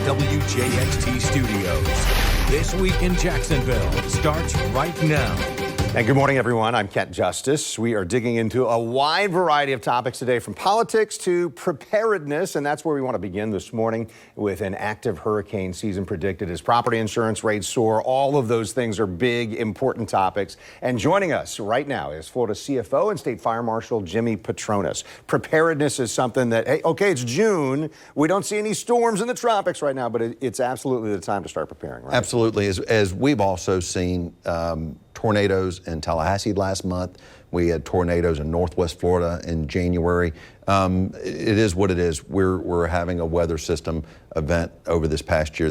WJXT Studios. This Week in Jacksonville starts right now. And good morning, everyone. I'm Kent Justice. We are digging into a wide variety of topics today, from politics to preparedness, and that's where we want to begin this morning with an active hurricane season predicted as property insurance rates soar. All of those things are big, important topics. And joining us right now is Florida CFO and State Fire Marshal Jimmy Patronis. Preparedness is something that, hey, okay, it's June. We don't see any storms in the tropics right now, but it's absolutely the time to start preparing, right? Absolutely. As we've also seen, tornadoes in Tallahassee last month. We had tornadoes in Northwest Florida in January. It is what it is. We're having a weather system event over this past year.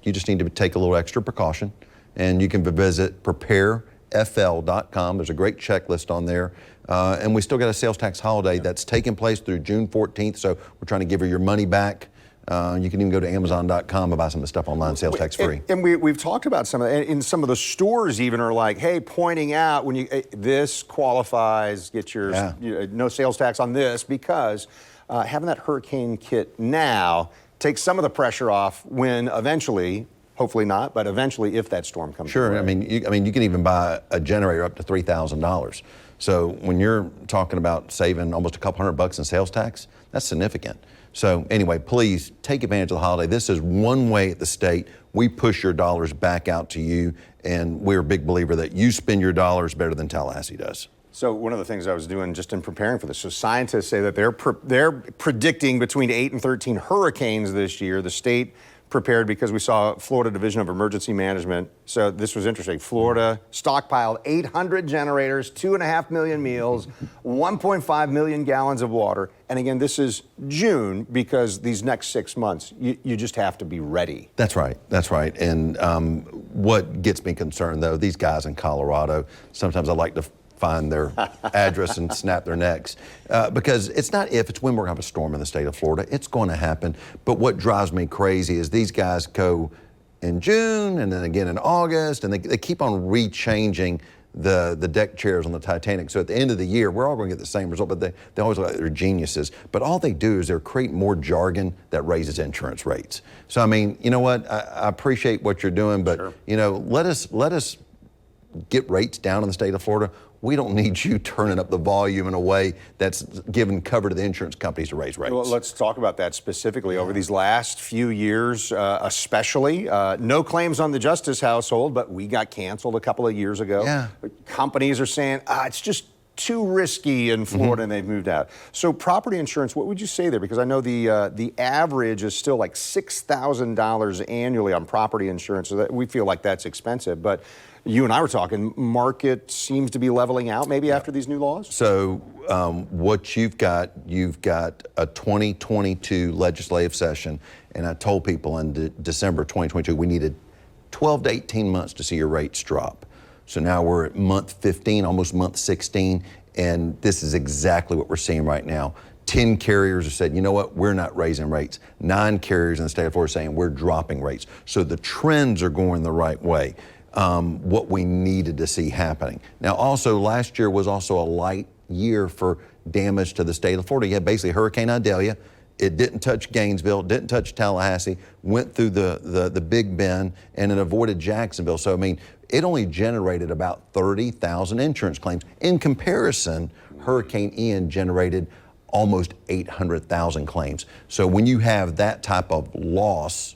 You just need to take a little extra precaution, and you can visit preparefl.com. There's a great checklist on there. And we still got a sales tax holiday that's taking place through June 14th, so we're trying to give you your money back. You can even go to Amazon.com and buy some of the stuff online, sales tax free. And we've talked about some of that. And some of the stores even are like, hey, pointing out when you this qualifies, get your no sales tax on this, because having that hurricane kit now takes some of the pressure off when eventually, hopefully not, but eventually if that storm comes. Sure. I mean, you can even buy a generator up to $3,000. So when you're talking about saving almost a couple $100 in sales tax, that's significant. So anyway, please take advantage of the holiday. This is one way at the state we push your dollars back out to you, and we're a big believer that you spend your dollars better than Tallahassee does. So one of the things I was doing just in preparing for this, so scientists say that they're predicting between 8 and 13 hurricanes this year. The state prepared because we saw Florida Division of Emergency Management. So this was interesting. Florida stockpiled 800 generators, 2.5 million meals, 1.5 million gallons of water. And again, this is June because these next 6 months, you just have to be ready. That's right. That's right. And what gets me concerned, though, these guys in Colorado, sometimes I like to find their address and snap their necks. Because it's not if, it's when we're going to have a storm in the state of Florida. It's going to happen. But what drives me crazy is these guys go in June and then again in August, and they keep on rechanging the deck chairs on the Titanic. So at the end of the year, we're all going to get the same result, but they always look like they're geniuses. But all they do is they're creating more jargon that raises insurance rates. So, I mean, you know what? I appreciate what you're doing, but, Sure. you know, let us get rates down in the state of Florida. We don't need you turning up the volume in a way that's giving cover to the insurance companies to raise rates. Well, let's talk about that specifically. Over these last few years, especially, no claims on the Justice household, but we got canceled a couple of years ago. Yeah. Companies are saying, it's just too risky in Florida, and they've moved out. So property insurance, what would you say there? Because I know the average is still like $6,000 annually on property insurance, so that we feel like that's expensive. But you and I were talking, market seems to be leveling out maybe after these new laws? So what you've got a 2022 legislative session, and I told people in December 2022 we needed 12 to 18 months to see your rates drop. So now we're at month 15, almost month 16, and this is exactly what we're seeing right now. 10 carriers have said, you know what, we're not raising rates. 9 carriers in the state of Florida saying we're dropping rates. So the trends are going the right way. What we needed to see happening. Now also last year was also a light year for damage to the state of Florida. You had basically Hurricane Idalia. It didn't touch Gainesville, didn't touch Tallahassee, went through the Big Bend, and it avoided Jacksonville. So I mean, it only generated about 30,000 insurance claims. In comparison, Hurricane Ian generated almost 800,000 claims. So when you have that type of loss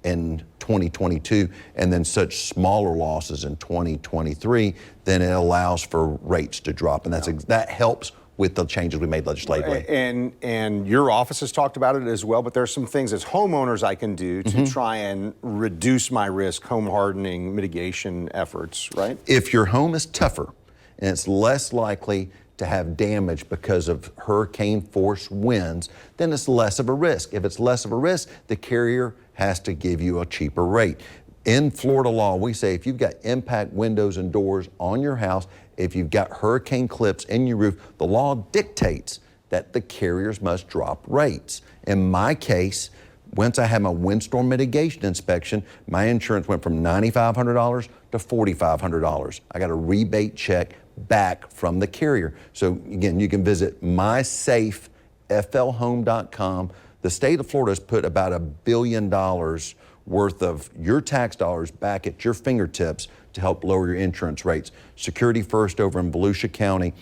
in 2022 and then such smaller losses in 2023, then it allows for rates to drop, and that helps with the changes we made legislatively. And your office has talked about it as well, but there are some things as homeowners I can do to try and reduce my risk, home hardening, mitigation efforts, right? If your home is tougher and it's less likely to have damage because of hurricane force winds, then it's less of a risk. If it's less of a risk, the carrier has to give you a cheaper rate. In Florida law, we say if you've got impact windows and doors on your house, if you've got hurricane clips in your roof, the law dictates that the carriers must drop rates. In my case, once I had my windstorm mitigation inspection, my insurance went from $9,500 to $4,500. I got a rebate check back from the carrier. So again, you can visit mysafeflhome.com. The state of Florida has put about $1 billion worth of your tax dollars back at your fingertips to help lower your insurance rates. Security First over in Volusia County,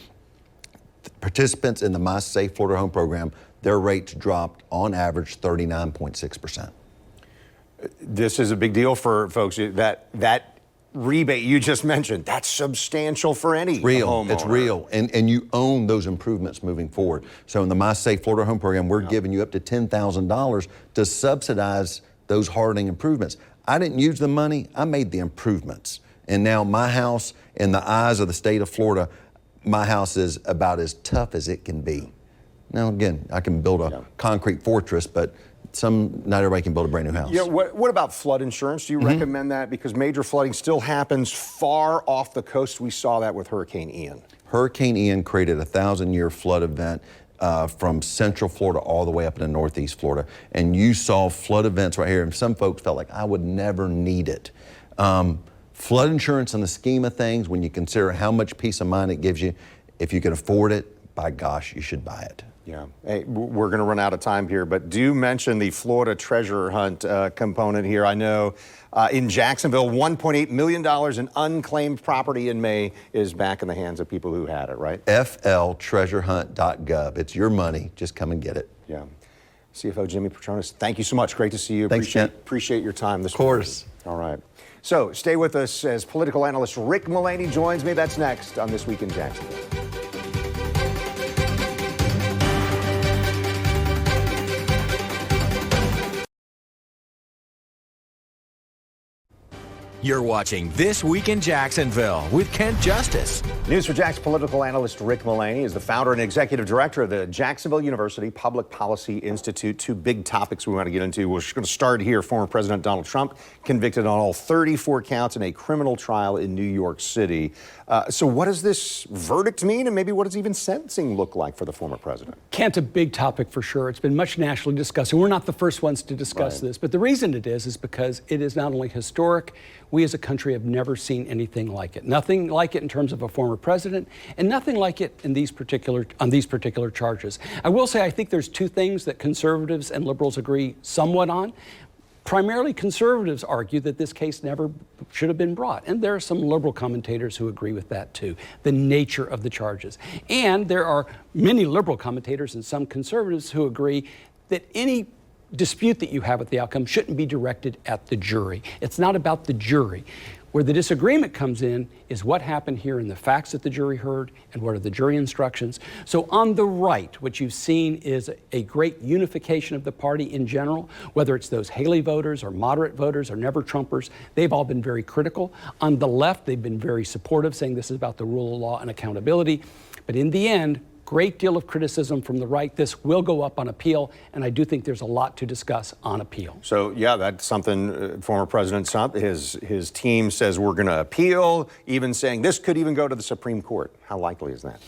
participants in the My Safe Florida Home program, their rates dropped on average 39.6%. This is a big deal for folks. That rebate you just mentioned, that's substantial for any homeowner. It's real, and you own those improvements moving forward. So in the My Safe Florida Home program, we're giving you up to $10,000 to subsidize those hardening improvements. I didn't use the money, I made the improvements. And now my house, in the eyes of the state of Florida, my house is about as tough as it can be. Now again, I can build a concrete fortress, but not everybody can build a brand new house. Yeah, what about flood insurance? Do you recommend that? Because major flooding still happens far off the coast. We saw that with Hurricane Ian. Hurricane Ian created a 1,000-year flood event from central Florida all the way up into northeast Florida. And you saw flood events right here, and some folks felt like I would never need it. Flood insurance in the scheme of things, when you consider how much peace of mind it gives you, if you can afford it, by gosh, you should buy it. Yeah. Hey, we're going to run out of time here, but do mention the Florida treasure hunt component here. I know in Jacksonville, $1.8 million in unclaimed property in May is back in the hands of people who had it, right? fltreasurehunt.gov. It's your money. Just come and get it. Yeah. CFO Jimmy Petronas, thank you so much. Great to see you. Thanks, Kent. Appreciate your time this morning. Of course. All right. So stay with us as political analyst Rick Mullaney joins me. That's next on This Week in Jacksonville. You're watching This Week in Jacksonville with Kent Justice. News for Jack's political analyst Rick Mullaney is the founder and executive director of the Jacksonville University Public Policy Institute. Two big topics we want to get into. We're just going to start here. Former President Donald Trump convicted on all 34 counts in a criminal trial in New York City. So what does this verdict mean, and maybe what does even sentencing look like for the former president? Kent, a big topic for sure. It's been much nationally discussed, and we're not the first ones to discuss this. But the reason it is because it is not only historic, we as a country have never seen anything like it. Nothing like it in terms of a former president, and nothing like it in on these particular charges. I will say I think there's two things that conservatives and liberals agree somewhat on. Primarily, conservatives argue that this case never should have been brought. And there are some liberal commentators who agree with that too, the nature of the charges. And there are many liberal commentators and some conservatives who agree that any dispute that you have with the outcome shouldn't be directed at the jury. It's not about the jury. Where the disagreement comes in is what happened here in the facts that the jury heard and what are the jury instructions. So on the right, what you've seen is a great unification of the party in general, whether it's those Haley voters or moderate voters or never Trumpers, they've all been very critical. On the left, they've been very supportive, saying this is about the rule of law and accountability. But in the end, great deal of criticism from the right. This will go up on appeal, and I do think there's a lot to discuss on appeal. So, yeah, that's something former President Trump, his team says we're going to appeal, even saying this could even go to the Supreme Court. How likely is that?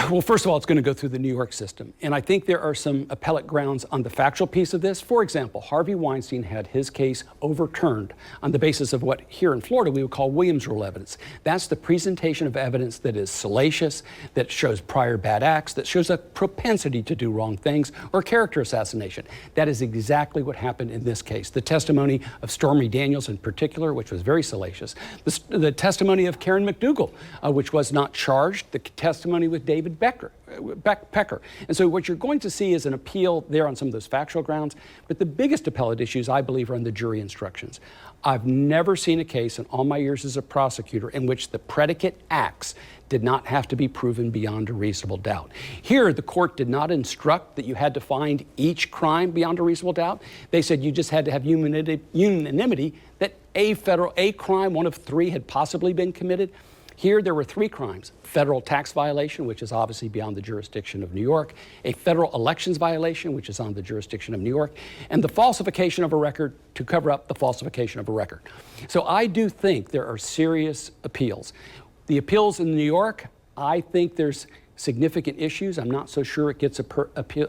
Well, first of all, it's going to go through the New York system. And I think there are some appellate grounds on the factual piece of this. For example, Harvey Weinstein had his case overturned on the basis of what here in Florida we would call Williams rule evidence. That's the presentation of evidence that is salacious, that shows prior bad acts, that shows a propensity to do wrong things, or character assassination. That is exactly what happened in this case. The testimony of Stormy Daniels in particular, which was very salacious. The testimony of Karen McDougal, which was not charged. The testimony with David Pecker. And so what you're going to see is an appeal there on some of those factual grounds. But the biggest appellate issues, I believe, are on the jury instructions. I've never seen a case in all my years as a prosecutor in which the predicate acts did not have to be proven beyond a reasonable doubt. Here, the court did not instruct that you had to find each crime beyond a reasonable doubt. They said you just had to have unanimity that a crime, one of three, had possibly been committed. Here, there were three crimes: federal tax violation, which is obviously beyond the jurisdiction of New York, a federal elections violation, which is on the jurisdiction of New York, and the falsification of a record to cover up the falsification of a record. So I do think there are serious appeals. The appeals in New York, I think there's significant issues. I'm not so sure it gets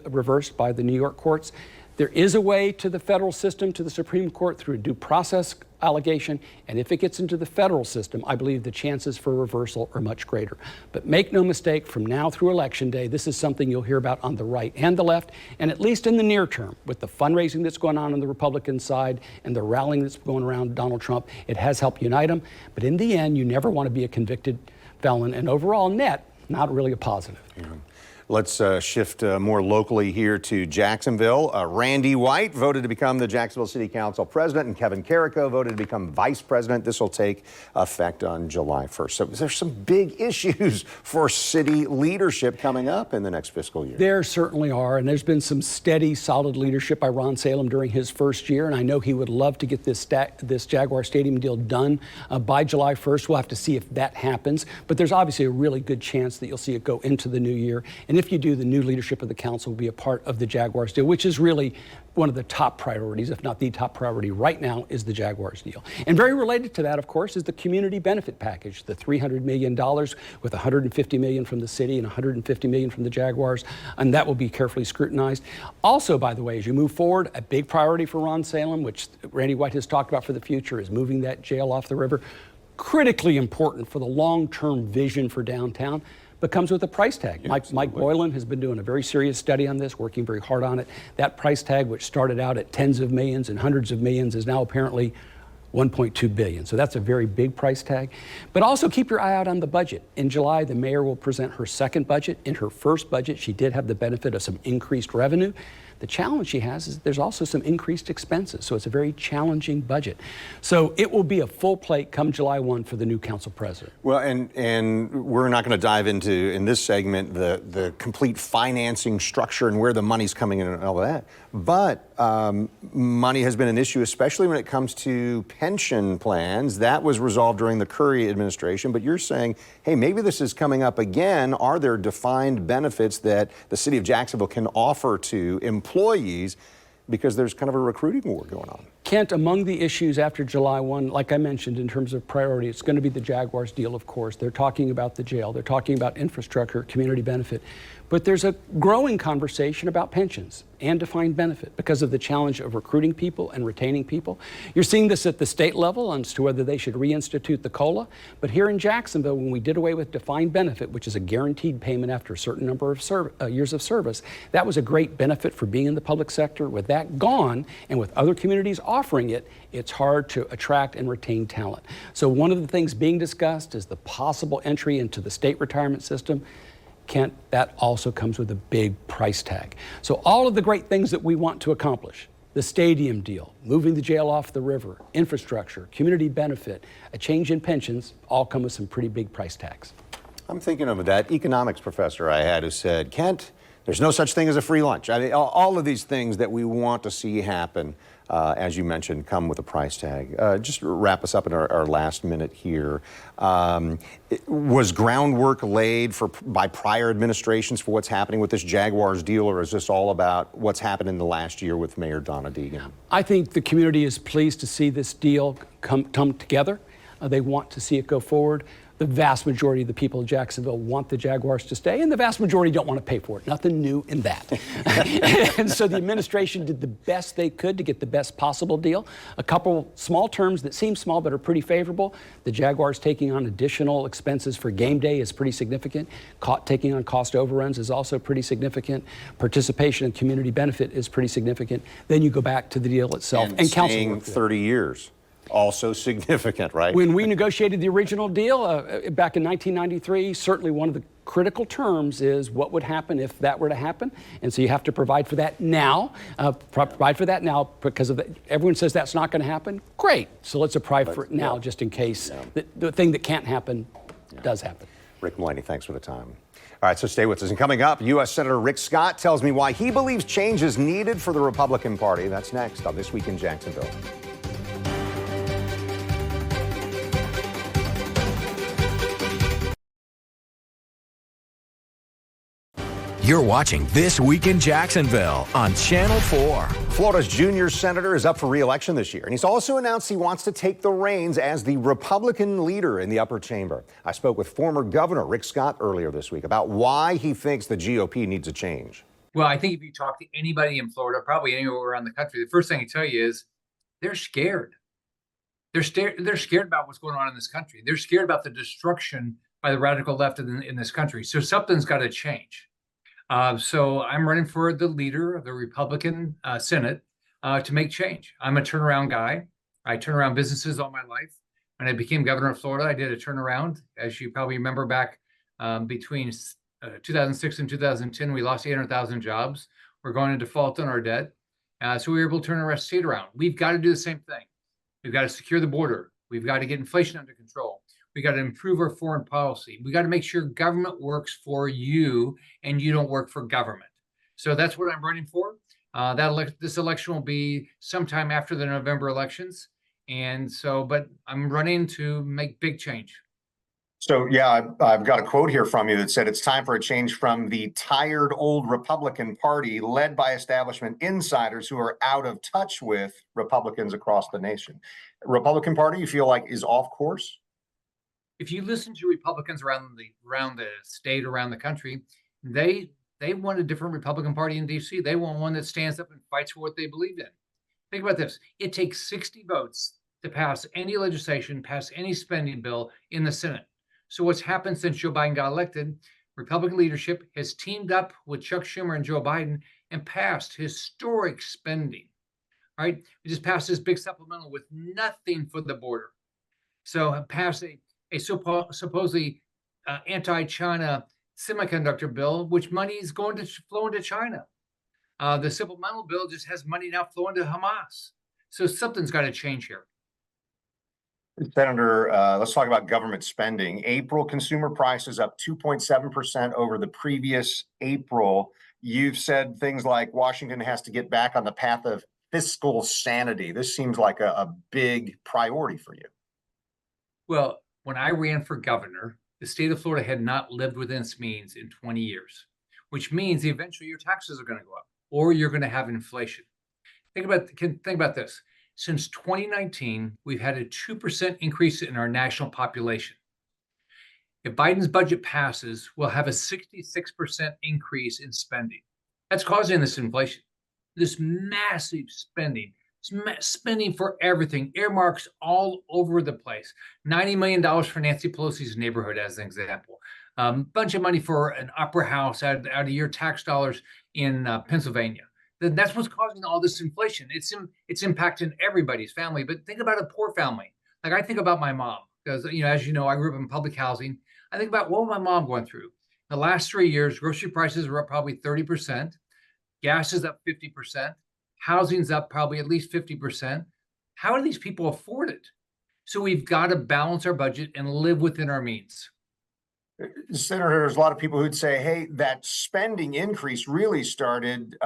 reversed by the New York courts. There is a way to the federal system, to the Supreme Court, through a due process allegation, and if it gets into the federal system, I believe the chances for reversal are much greater. But make no mistake, from now through Election Day, this is something you'll hear about on the right and the left, and at least in the near term, with the fundraising that's going on the Republican side and the rallying that's going around Donald Trump, it has helped unite them. But in the end, you never want to be a convicted felon, and overall net, not really a positive. Yeah. Let's shift more locally here to Jacksonville. Randy White voted to become the Jacksonville City Council president, and Kevin Carrico voted to become vice president. This will take effect on July 1st. So there's some big issues for city leadership coming up in the next fiscal year. There certainly are, and there's been some steady, solid leadership by Ron Salem during his first year, and I know he would love to get this Jaguar Stadium deal done by July 1st. We'll have to see if that happens, but there's obviously a really good chance that you'll see it go into the new year. And if you do, the new leadership of the council will be a part of the Jaguars deal, which is really one of the top priorities, if not the top priority right now, is the Jaguars deal. And very related to that, of course, is the community benefit package, the $300 million with $150 million from the city and $150 million from the Jaguars, and that will be carefully scrutinized. Also, by the way, as you move forward, a big priority for Ron Salem, which Randy White has talked about for the future, is moving that jail off the river. Critically important for the long-term vision for downtown. But comes with a price tag. Yeah, Mike Boylan has been doing a very serious study on this, working very hard on it. That price tag, which started out at tens of millions and hundreds of millions, is now apparently $1.2 billion. So that's a very big price tag. But also keep your eye out on the budget. In July, the mayor will present her second budget. In her first budget, she did have the benefit of some increased revenue. The challenge she has is there's also some increased expenses, so it's a very challenging budget. So it will be a full plate come July 1 for the new council president. Well, and we're not going to dive into, in this segment, the complete financing structure and where the money's coming in and all of that. But money has been an issue, especially when it comes to pension plans. That was resolved during the Curry administration, but you're saying, hey, maybe this is coming up again. Are there defined benefits that the city of Jacksonville can offer to employees, because there's kind of a recruiting war going on? Kent, among the issues after July 1, like I mentioned, in terms of priority, it's going to be the Jaguars deal, of course. They're talking about the jail. They're talking about infrastructure, community benefit. But there's a growing conversation about pensions and defined benefit because of the challenge of recruiting people and retaining people. You're seeing this at the state level as to whether they should reinstitute the COLA. But here in Jacksonville, when we did away with defined benefit, which is a guaranteed payment after a certain number of years of service, that was a great benefit for being in the public sector. With that gone, and with other communities offering it, it's hard to attract and retain talent. So one of the things being discussed is the possible entry into the state retirement system. Kent, that also comes with a big price tag. So all of the great things that we want to accomplish, the stadium deal, moving the jail off the river, infrastructure, community benefit, a change in pensions, all come with some pretty big price tags. I'm thinking of that economics professor I had who said, Kent, there's no such thing as a free lunch. I mean, all of these things that we want to see happen, as you mentioned, come with a price tag. Just to wrap us up in our last minute here. Was groundwork laid by prior administrations for what's happening with this Jaguars deal, or is this all about what's happened in the last year with Mayor Donna Deegan? I think the community is pleased to see this deal come together. They want to see it go forward. The vast majority of the people of Jacksonville want the Jaguars to stay, and the vast majority don't want to pay for it. Nothing new in that. And so the administration did the best they could to get the best possible deal. A couple small terms that seem small but are pretty favorable. The Jaguars taking on additional expenses for game day is pretty significant. Taking on cost overruns is also pretty significant. Participation in community benefit is pretty significant. Then you go back to the deal itself. And council staying 30 years. Also significant, right? When we negotiated the original deal back in 1993, certainly one of the critical terms is what would happen if that were to happen. And so you have to provide for that now. Provide for that now because of everyone says that's not going to happen. Great. So let's provide for it now just in case the thing that can't happen does happen. Rick Mulaney, thanks for the time. All right, so stay with us. And coming up, U.S. Senator Rick Scott tells me why he believes change is needed for the Republican Party. That's next on This Week in Jacksonville. You're watching This Week in Jacksonville on Channel 4. Florida's junior senator is up for re-election this year, and he's also announced he wants to take the reins as the Republican leader in the upper chamber. I spoke with former Governor Rick Scott earlier this week about why he thinks the GOP needs a change. Well, I think if you talk to anybody in Florida, probably anywhere around the country, the first thing they tell you is they're scared. They're scared about what's going on in this country. They're scared about the destruction by the radical left in this country. So something's got to change. So I'm running for the leader of the Republican Senate to make change. I'm a turnaround guy. I turn around businesses all my life. When I became governor of Florida, I did a turnaround. As you probably remember, back between 2006 and 2010, we lost 800,000 jobs. We're going to default on our debt. So we were able to turn our state around. We've got to do the same thing. We've got to secure the border. We've got to get inflation under control. We got to improve our foreign policy. We got to make sure government works for you and you don't work for government. So that's what I'm running for. This election will be sometime after the November elections. And so, but I'm running to make big change. So, yeah, I've got a quote here from you that said it's time for a change from the tired old Republican Party led by establishment insiders who are out of touch with Republicans across the nation. Republican Party, you feel like, is off course? If you listen to Republicans around the state, around the country, they want a different Republican Party in DC. They want one that stands up and fights for what they believe in. Think about this. It takes 60 votes to pass any legislation, pass any spending bill in the Senate. So what's happened since Joe Biden got elected, Republican leadership has teamed up with Chuck Schumer and Joe Biden and passed historic spending, right? We just passed this big supplemental with nothing for the border. So passed a supposedly anti-China semiconductor bill, which money is going to flow into China. The supplemental bill just has money now flowing to Hamas. So something's got to change here. Senator, let's talk about government spending. April consumer prices up 2.7% over the previous April. You've said things like Washington has to get back on the path of fiscal sanity. This seems like a big priority for you. Well, when I ran for governor, the state of Florida had not lived within its means in 20 years, which means eventually your taxes are going to go up or you're going to have inflation. Think about this. Since 2019, we've had a 2% increase in our national population. If Biden's budget passes, we'll have a 66% increase in spending. That's causing this inflation, this massive spending. Spending for everything, earmarks all over the place. $90 million for Nancy Pelosi's neighborhood, as an example. Bunch of money for an opera house out of your tax dollars in Pennsylvania. That's what's causing all this inflation. It's impacting everybody's family. But think about a poor family. Like I think about my mom, because as you know, I grew up in public housing. I think about what was my mom going through. The last 3 years, grocery prices were up probably 30%. Gas is up 50%. Housing's up probably at least 50%. How do these people afford it? So we've got to balance our budget and live within our means. Senator, there's a lot of people who'd say, hey, that spending increase really started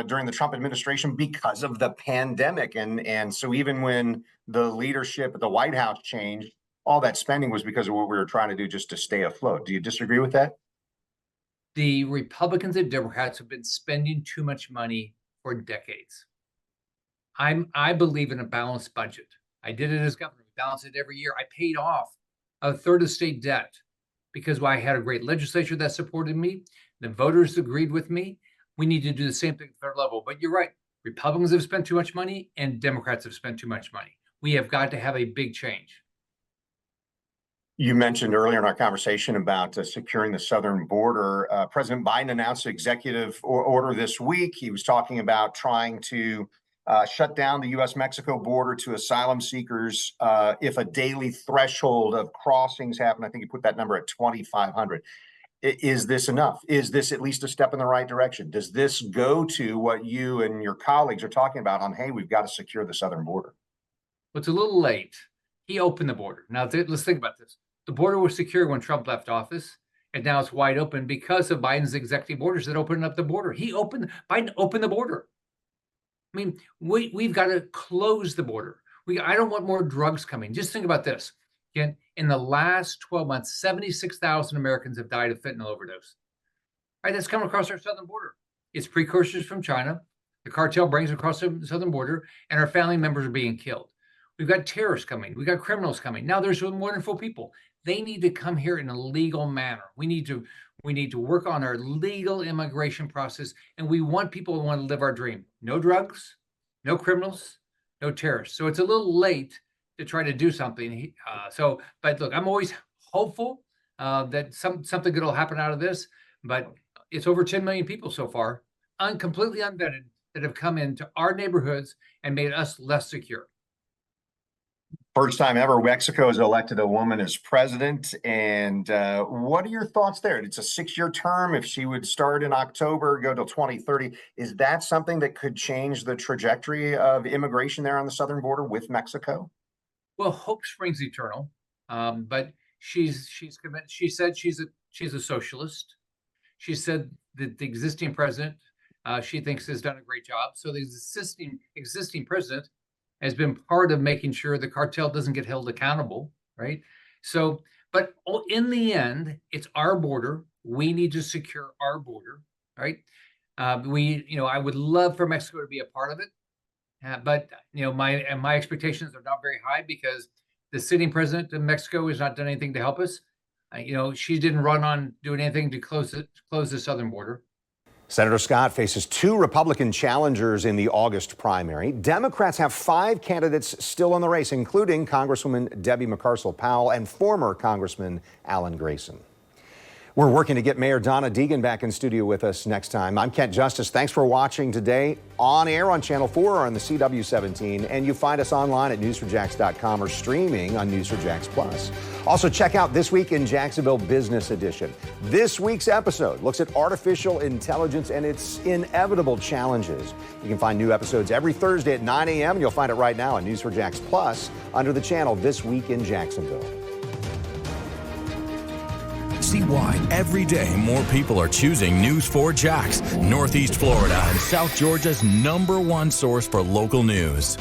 during the Trump administration because of the pandemic. And so even when the leadership at the White House changed, all that spending was because of what we were trying to do just to stay afloat. Do you disagree with that? The Republicans and Democrats have been spending too much money for decades. I believe in a balanced budget. I did it as governor. We balanced it every year. I paid off a third of state debt because I had a great legislature that supported me. The voters agreed with me. We need to do the same thing at the third level. But you're right. Republicans have spent too much money and Democrats have spent too much money. We have got to have a big change. You mentioned earlier in our conversation about securing the southern border. President Biden announced an executive order this week. He was talking about trying to shut down the U.S.-Mexico border to asylum seekers if a daily threshold of crossings happen. I think you put that number at 2,500. Is this enough? Is this at least a step in the right direction? Does this go to what you and your colleagues are talking about on, hey, we've got to secure the southern border? Well, it's a little late. He opened the border. Now, let's think about this. The border was secure when Trump left office, and now it's wide open because of Biden's executive orders that opened up the border. Biden opened the border. I mean, we've got to close the border. I don't want more drugs coming. Just think about this. Again, in the last 12 months, 76,000 Americans have died of fentanyl overdose. All right, that's coming across our southern border. It's precursors from China. The cartel brings across the southern border, and our family members are being killed. We've got terrorists coming. We've got criminals coming. Now there's some wonderful people. They need to come here in a legal manner. We need to We need to work on our legal immigration process, and we want people who want to live our dream. No drugs, no criminals, no terrorists. So it's a little late to try to do something. But look, I'm always hopeful that something good will happen out of this. But it's over 10 million people so far, completely unvetted, that have come into our neighborhoods and made us less secure. First time ever, Mexico has elected a woman as president. And what are your thoughts there? It's a 6-year term. If she would start in October, go till 2030, is that something that could change the trajectory of immigration there on the southern border with Mexico? Well, hope springs eternal. But she's committed. She said she's a socialist. She said that the existing president, she thinks, has done a great job. So the existing president has been part of making sure the cartel doesn't get held accountable, right? So, but in the end, it's our border. We need to secure our border, right? I would love for Mexico to be a part of it, but my expectations are not very high because the sitting president of Mexico has not done anything to help us. She didn't run on doing anything to close the southern border. Senator Scott faces 2 Republican challengers in the August primary. Democrats have 5 candidates still in the race, including Congresswoman Debbie McCarcel-Powell and former Congressman Alan Grayson. We're working to get Mayor Donna Deegan back in studio with us next time. I'm Kent Justice. Thanks for watching today on air on Channel 4 or on the CW17. And you find us online at news4jax.com or streaming on News4Jax Plus. Also, check out This Week in Jacksonville Business Edition. This week's episode looks at artificial intelligence and its inevitable challenges. You can find new episodes every Thursday at 9 a.m. and you'll find it right now on News4Jax Plus under the channel This Week in Jacksonville. See why every day more people are choosing News4Jax, Northeast Florida and South Georgia's #1 source for local news.